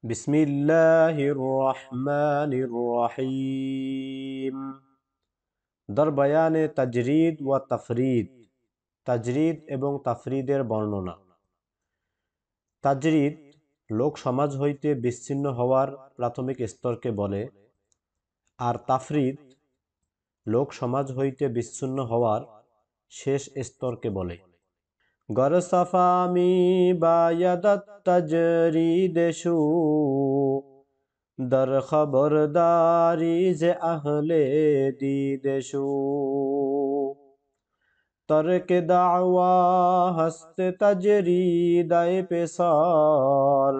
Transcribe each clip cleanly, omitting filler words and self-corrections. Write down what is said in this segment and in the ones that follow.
बिस्मिल्लाहिर्रहमानिर्रहीम। दर बयाने तजरीद व तफरीद, तजरीद एवं तफरीदेर बर्णना। तजरीद लोक समाज हईते विच्छिन्न हওয়ার प्राथमिक स्तरके बोले और तफरीद लोक समाज हईते विच्छिन्न हওয়ার शेष स्तरके बोले। गरसफामी बायदत तजरीदेशु दर खबरदारी जे अहले दीदेशु तरके दावा हस्त तजरीदाए पेसार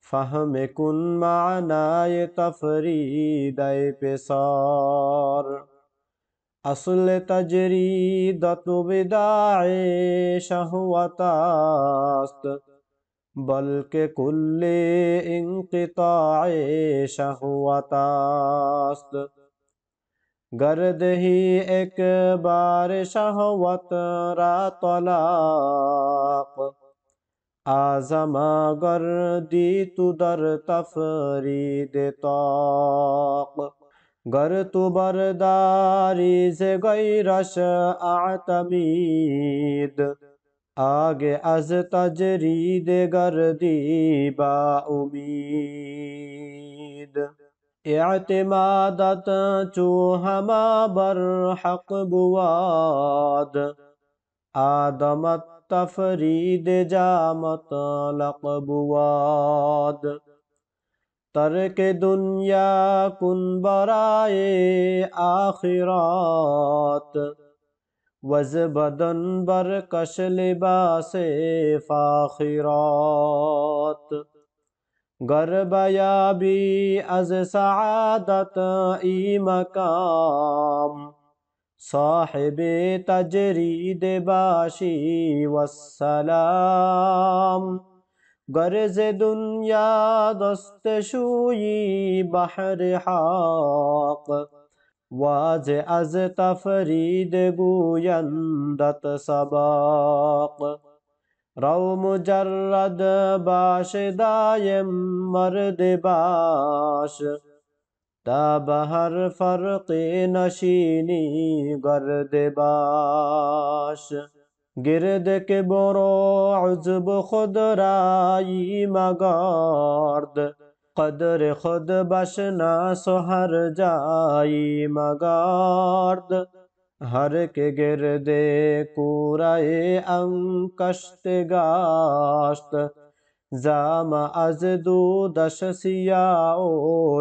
फहमे कुन मानाए तफरीदाए पेसार असल तजरीदतु बिदाए शहवतास्त बल्कि कुल्ले इंक़िताए शहवतास्त। गर्द ही एक बार शहवत रा तलाक आज़मा गर्दी तु दर तफरीद ताक़। गर तु बरदारी से गैरश आतमीद आगे अज तजरीद गर्दी बा उमीद। इअतिमादत चू हमा बर हक बुवाद आदमत तफरीद जामत लक बुवाद। तरके दुनिया कुन बराए आखिरात वज बदन बर कश लिबासे फाखिरात। गर बयाबी अज सआदत ई मकाम साहिबे तजरीद बाशी वस्सलाम। गर्ज दुनिया दस्त शुई बहर हाक वाज अज तफरीद गुयंदत सबाक। रौ मुजर्रद बाश दायम मर्द बाश ताबहर फर्क़े नशीनी गर्द बाश। गिरद के बोरो उज़्ब खुद राई मगार्द कदर खुद बशना सोहर जाई मगार्द। हर के गिरदे कूराए अंकश्त गाश्त जाम अज दू दश सियाओ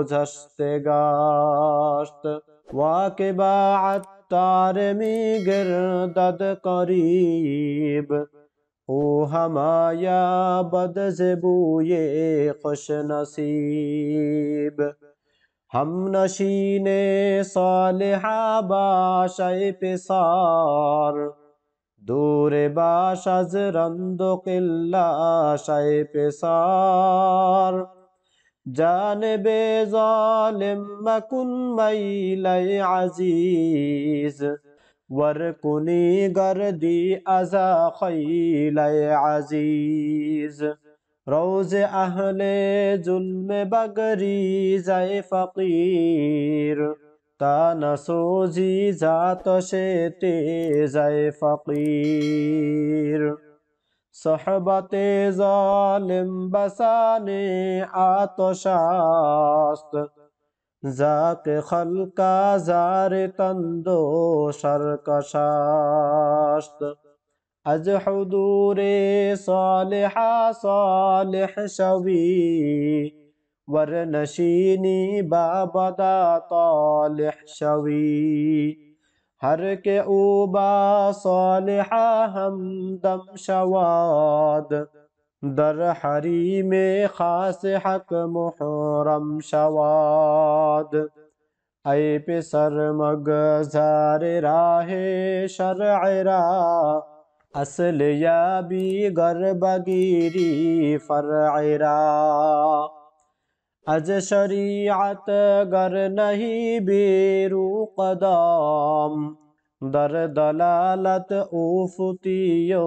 झश्त गाश्त। वाके बात तारमी गिरदद करीब ओ हमाया बद ज़बूये खुश नसीब। हम नशीने सालिहा बाशाए पिसार दूर बाश अज रंदो किल्ला शाए पिसार। जानबे जालिम मकुन मैलय अजीज वर कुनी गर्दी अजा खैलय अजीज। रोज अहले जुल्म बगरी जय फकीर ताना सोजी जात शेते जय फकीर। सहबते जालिम बसाने आतशास्त जाके खल्का जार तंदो शरकशास्त। अज हुदूरे सालिहा सालिह शवी वर नशीनी बाबदा तालिह शवी। हर के ऊबा सालिहा हमदम शवाद दर हरी में खास हक मुहरम शवाद। ऐ पिसर मगजार राहे शरअरा असल याबी गर बगीरी फरअरा। अज शरीअत गर नहीं बेरू कदम दर दलालत उफतियो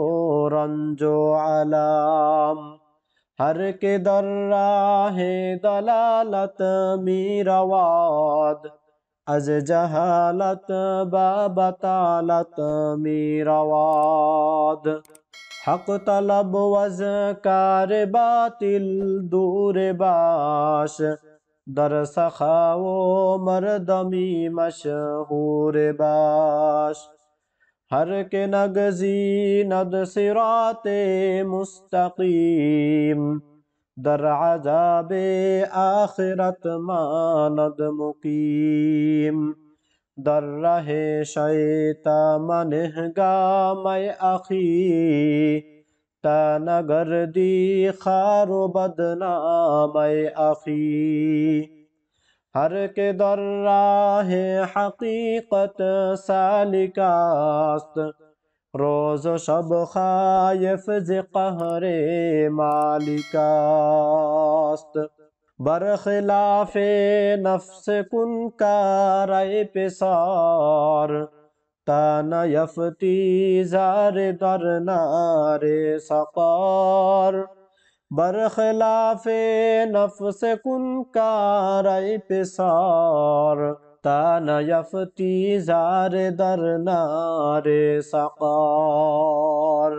रंजो अलाम। हर के दर राहे दलालत मीरवाद अज जहालत बाबतालत मीरवाद हक तलब वज कार बातिल दूर बाश दर सखाओ मर्दमी मशहूर बाश हर के नगजी नद सिराते मुस्तकीम दर अजाबे आखिरत मानद मुकीम दर रहे शैता मनहगा मैं अखी तनगर दी खारो बदना मैं अखी हर के दर राहे हकीकत सालिकास्त रोज शब खायफ ज़ कहरे मालिकास्त बरखिलाफे नफ्स कुन कार पेसार ताना यफती जार दर नारे सकार बरखिलाफे नफ्स कुन कार पेसार ताना यफती जार दर नारे सकार।